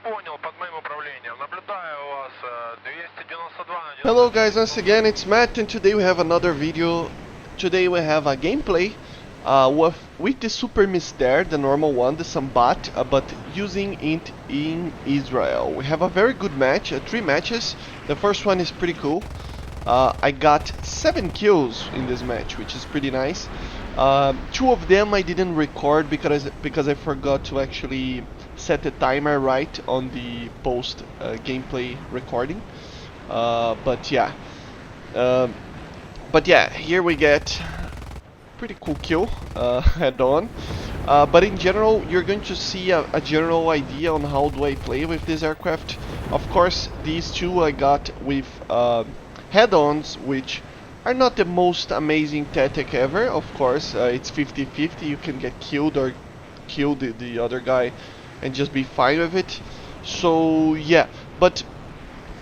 Понял, под моим управлением. Наблюдаю у вас 292. Hello guys, once again it's Matt and today we have another video. Today we have a gameplay with the Super Mystere, the normal one, the Sambad, but using it in Israel. We have a very good match, 3 matches. The first one is pretty cool. I got 7 kills in this match, which is pretty nice. 2 of them I didn't record because I forgot to actually set the timer right on the post gameplay recording. But yeah, here we get pretty cool kill head on. But in general, you're going to see a general idea on how do I play with this aircraft. Of course, these two I got with head-ons, which are not the most amazing tactic ever. Of course, it's 50-50. You can get killed or kill the other guy and just be fine with it. So yeah, but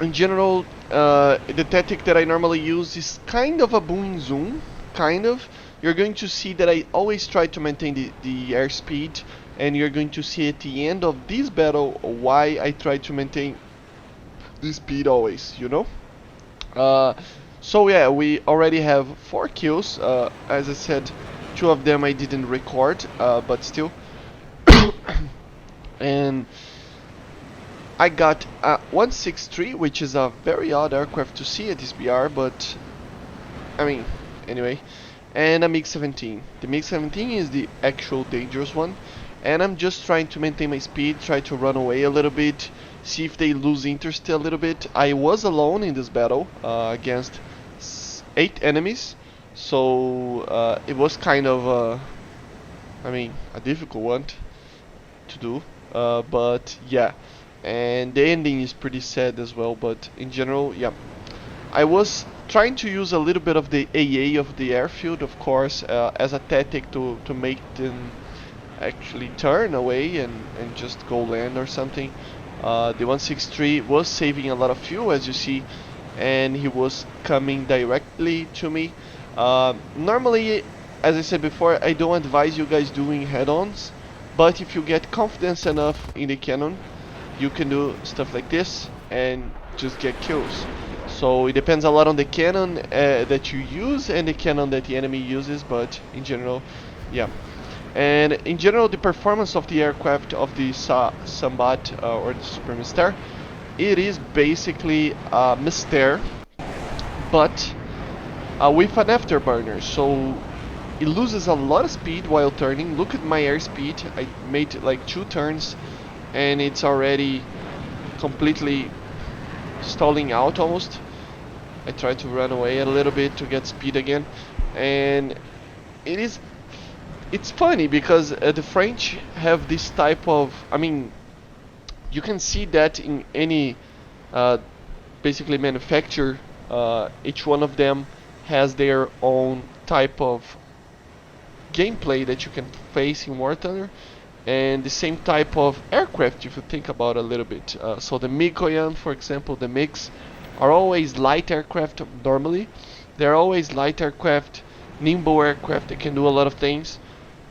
in general, the tactic that I normally use is kind of a boom zoom, kind of. You're going to see that I always try to maintain the airspeed, and you're going to see at the end of this battle why I try to maintain the speed always, you know? So yeah, we already have 4 kills. As I said, 2 of them I didn't record, but still. And I got a 163, which is a very odd aircraft to see at this BR, but I mean, anyway. And a MiG-17. The MiG-17 is the actual dangerous one, and I'm just trying to maintain my speed, try to run away a little bit, see if they lose interest a little bit. I was alone in this battle against 8 enemies, so it was kind of, I mean, a difficult one to do, but yeah. And the ending is pretty sad as well, but in general, yeah. I was trying to use a little bit of the AA of the airfield, of course, as a tactic to make them actually turn away and just go land or something. The 163 was saving a lot of fuel, as you see, and he was coming directly to me. Normally, as I said before, I don't advise you guys doing head-ons, but if you get confidence enough in the cannon, you can do stuff like this and just get kills. So it depends a lot on the cannon that you use and the cannon that the enemy uses, but in general, yeah. And in general, the performance of the aircraft of the Sambad or the Super Mystere, it is basically Mystere, but with an afterburner. So it loses a lot of speed while turning. Look at my airspeed. I made like 2 turns and it's already completely stalling out almost. I tried to run away a little bit to get speed again, and it's funny because the French have this type of, I mean, you can see that in any basically manufacturer. Each one of them has their own type of gameplay that you can face in War Thunder, and the same type of aircraft if you think about it a little bit. So the MiGs, for example, the MiGs are always light aircraft normally. They're always light aircraft, nimble aircraft that can do a lot of things.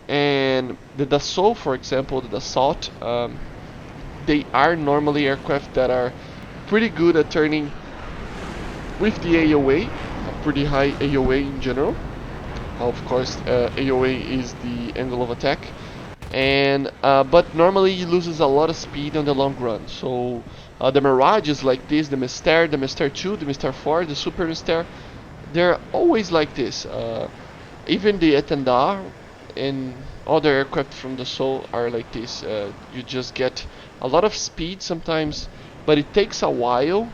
And the Dassault, for example, the Dassault, they are normally aircraft that are pretty good at turning with the AOA, a pretty high AOA in general. Of course, AOA is the angle of attack. And but normally he loses a lot of speed on the long run. So the Mirages like this, the Mystere 2, the Mystere 4, the Super Mystere, they're always like this. Even the Etendard and other aircraft from the Soul are like this. You just get a lot of speed sometimes, but it takes a while.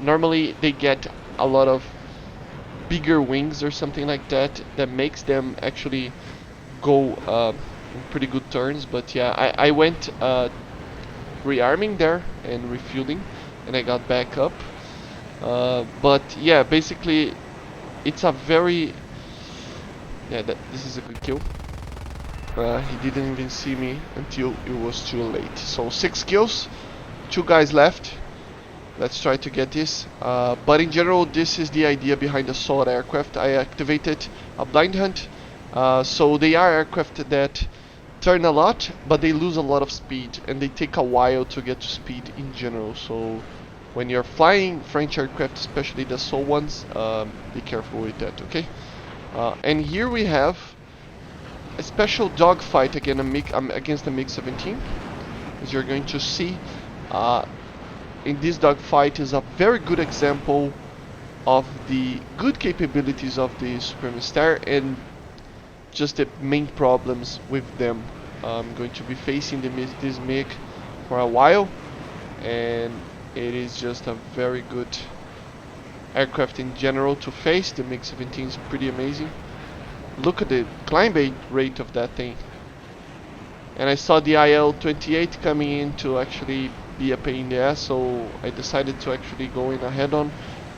Normally they get a lot of bigger wings or something like that that makes them actually go pretty good turns. But yeah, I went rearming there and refueling, and I got back up. But yeah, basically it's a very, yeah, this is a good kill. He didn't even see me until it was too late. So 6 kills, 2 guys left. Let's try to get this. But in general, this is the idea behind the assault aircraft. I activated a blind hunt. So they are aircraft that turn a lot, but they lose a lot of speed, and they take a while to get to speed in general. So when you're flying French aircraft, especially the Dassault ones, be careful with that, okay? And here we have a special dogfight against the MiG-17. As you're going to see, in this dogfight is a very good example of the good capabilities of the Super Mystere and just the main problems with them. I'm going to be facing this MiG for a while, and it is just a very good aircraft in general to face. The MiG-17 is pretty amazing. Look at the climb rate of that thing. And I saw the IL-28 coming in to actually be a pain in the ass, so I decided to actually go in a head-on.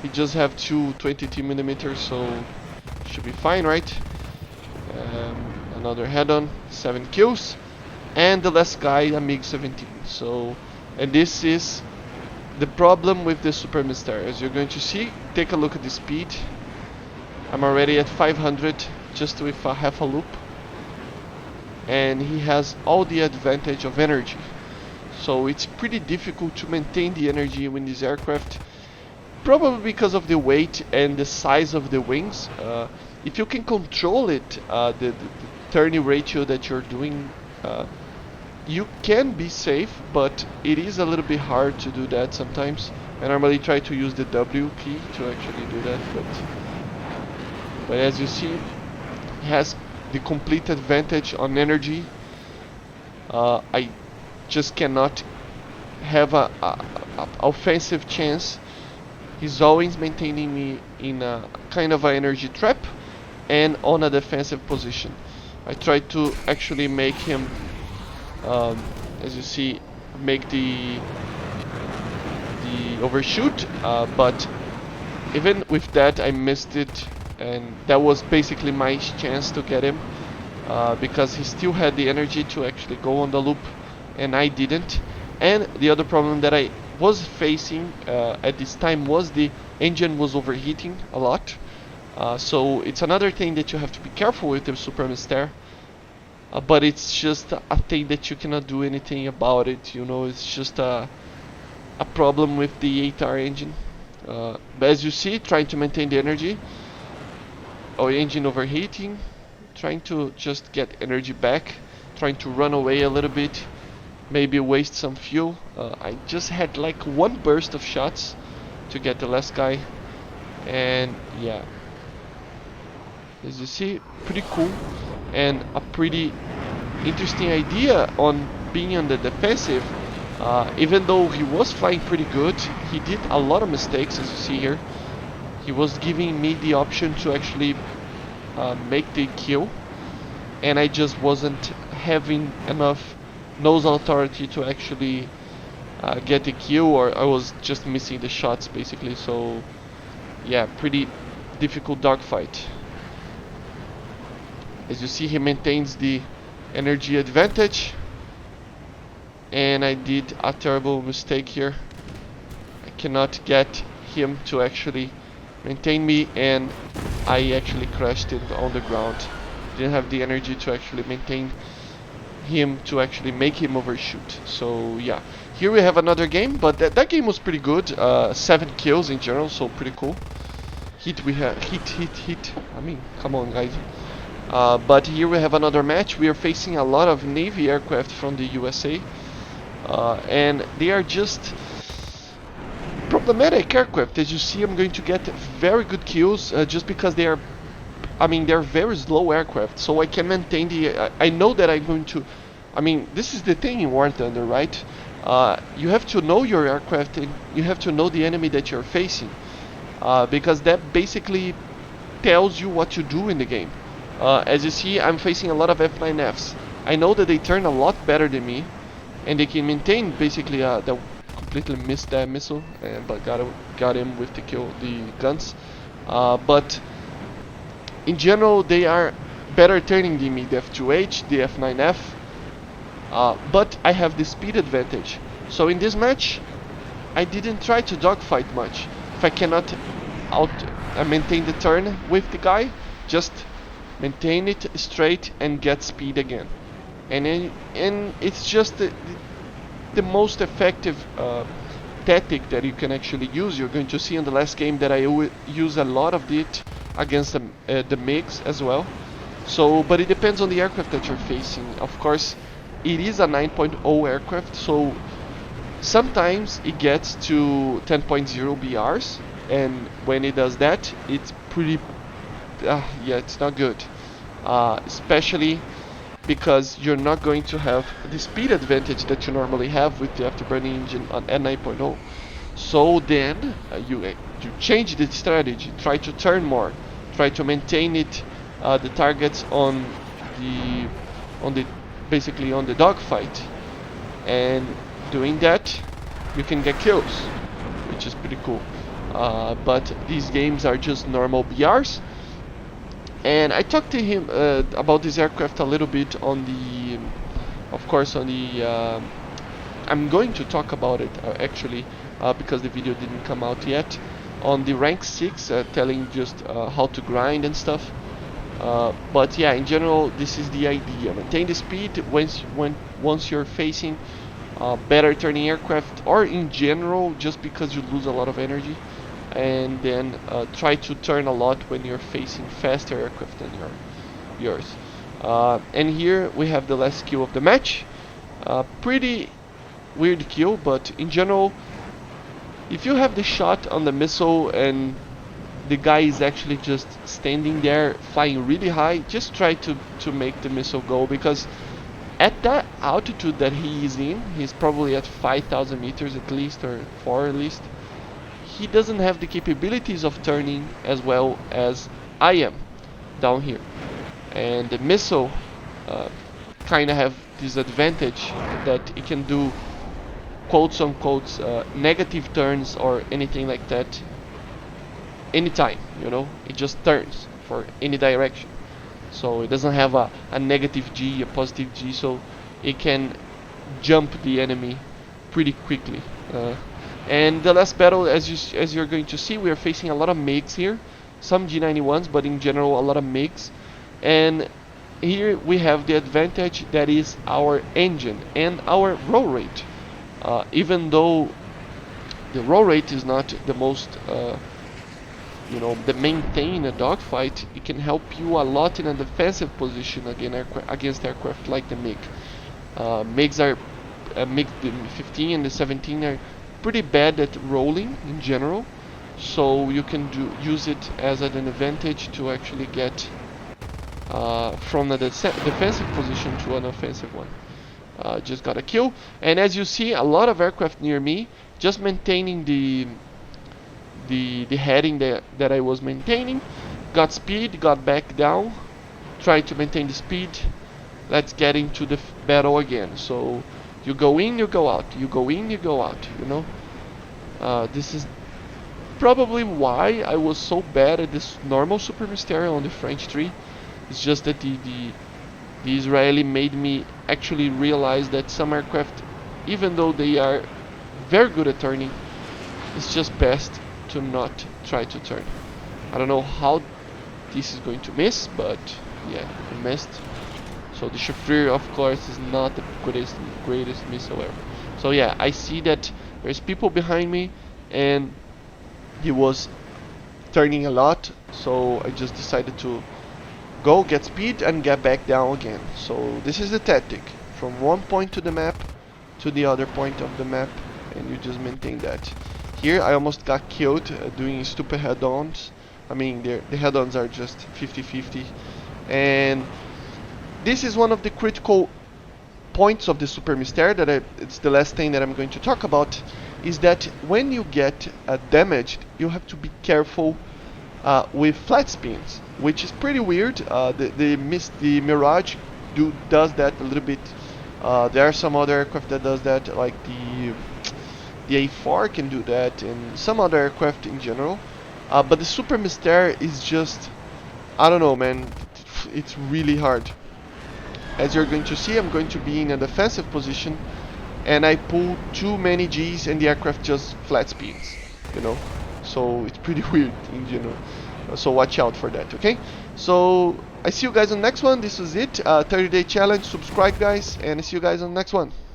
We just have two 22mm, so should be fine, right? Another head-on, 7 kills, and the last guy a MiG-17. So, and this is the problem with the Super Mystere. As you're going to see, take a look at the speed. I'm already at 500, just with a half a loop, and he has all the advantage of energy. So it's pretty difficult to maintain the energy in this aircraft, probably because of the weight and the size of the wings. If you can control it, the turning ratio that you're doing, you can be safe, but it is a little bit hard to do that sometimes. I normally try to use the W key to actually do that, but as you see, he has the complete advantage on energy. I just cannot have a offensive chance. He's always maintaining me in a kind of an energy trap and on a defensive position. I try to actually make him, as you see, make the overshoot, but even with that I missed it, and that was basically my chance to get him, because he still had the energy to actually go on the loop and I didn't. And the other problem that I was facing at this time was the engine was overheating a lot. So it's another thing that you have to be careful with the Super Mystere, but it's just a thing that you cannot do anything about it. You know, it's just a problem with the 8R engine. But as you see, trying to maintain the energy, engine overheating, trying to just get energy back, trying to run away a little bit, maybe waste some fuel. I just had like one burst of shots to get the last guy, and yeah, as you see, pretty cool and a pretty interesting idea on being on the defensive. Even though he was flying pretty good, he did a lot of mistakes, as you see here. He was giving me the option to actually make the kill, and I just wasn't having enough nose authority to actually get the kill, or I was just missing the shots basically. So yeah, pretty difficult dogfight. As you see, he maintains the energy advantage, and I did a terrible mistake here. I cannot get him to actually maintain me, and I actually crashed it on the ground. Didn't have the energy to actually maintain him, to actually make him overshoot. So yeah, here we have another game, but that game was pretty good. 7 kills in general, so pretty cool. We have hit. I mean, come on, guys. But here we have another match. We are facing a lot of Navy aircraft from the USA, and they are just problematic aircraft. As you see, I'm going to get very good kills just because they are, I mean, they're very slow aircraft, so I can maintain the, I know that I'm going to, I mean, this is the thing in War Thunder, right? You have to know your aircraft, and you have to know the enemy that you're facing, because that basically tells you what to do in the game. As you see, I'm facing a lot of F9Fs. I know that they turn a lot better than me, and they can maintain basically the completely missed that missile, but got him with the kill, the guns. But in general, they are better turning than me, the F2H, the F9F, but I have the speed advantage. So in this match, I didn't try to dogfight much. If I cannot maintain the turn with the guy, just maintain it straight and get speed again. and it's just the most effective tactic that you can actually use. You're going to see in the last game that I use a lot of it against the MiGs as well. So, but it depends on the aircraft that you're facing. Of course, it is a 9.0 aircraft, so sometimes it gets to 10.0 BRs, and when it does that, it's pretty, yeah, it's not good. Especially because you're not going to have the speed advantage that you normally have with the afterburning engine at 9.0. So then you change the strategy, try to turn more, try to maintain it, the targets on the basically on the dogfight, and doing that you can get kills, which is pretty cool. But these games are just normal BRs. And I talked to him about this aircraft a little bit on the, of course, on the. I'm going to talk about it actually because the video didn't come out yet. On the rank 6, telling just how to grind and stuff. But yeah, in general, this is the idea: maintain the speed once you're facing better turning aircraft, or in general, just because you lose a lot of energy. And then try to turn a lot when you're facing faster aircraft than yours. And here we have the last kill of the match. Pretty weird kill, but in general, if you have the shot on the missile and the guy is actually just standing there flying really high, just try to make the missile go, because at that altitude that he is in, he's probably at 5,000 meters at least, or 4 at least. He doesn't have the capabilities of turning as well as I am down here, and the missile kind of have this advantage that it can do quotes on quotes negative turns or anything like that anytime, you know. It just turns for any direction, so it doesn't have a negative G, a positive G, so it can jump the enemy pretty quickly. And the last battle, as you're going to see, we are facing a lot of MiGs here, some G91s, but in general a lot of MiGs. And here we have the advantage that is our engine and our roll rate. Even though the roll rate is not the most, the main thing in a dogfight, it can help you a lot in a defensive position against aircraft like the MiG. MiGs are MiG 15 and the 17 are pretty bad at rolling in general, so you can use it as an advantage to actually get from a defensive position to an offensive one. Just got a kill, and as you see, a lot of aircraft near me, just maintaining the heading that I was maintaining. Got speed, got back down, tried to maintain the speed. Let's get into the battle again. So you go in, you go out. You go in, you go out. You know, this is probably why I was so bad at this normal Super Mystere on the French 3. It's just that the Israeli made me actually realize that some aircraft, even though they are very good at turning, it's just best to not try to turn. I don't know how this is going to miss, but yeah, it missed. So the chauffeur, of course, is not the greatest missile ever. So yeah, I see that there's people behind me, and he was turning a lot, so I just decided to go get speed and get back down again. So this is the tactic: from one point to the map to the other point of the map, and you just maintain that. Here I almost got killed doing stupid head-ons. I mean, the head-ons are just 50-50, and this is one of the critical points of the Super Mystere that it's the last thing that I'm going to talk about, is that when you get damaged, you have to be careful with flat spins, which is pretty weird. The MatAWG does that a little bit. There are some other aircraft that does that, like the A4 can do that, and some other aircraft in general. But the Super Mystere is just, I don't know, man. It's really hard. As you're going to see, I'm going to be in a defensive position, and I pull too many Gs, and the aircraft just flat spins, you know. So it's pretty weird in general. So watch out for that, okay? So I see you guys on the next one. This was it. 30-day challenge. Subscribe, guys, and I see you guys on the next one.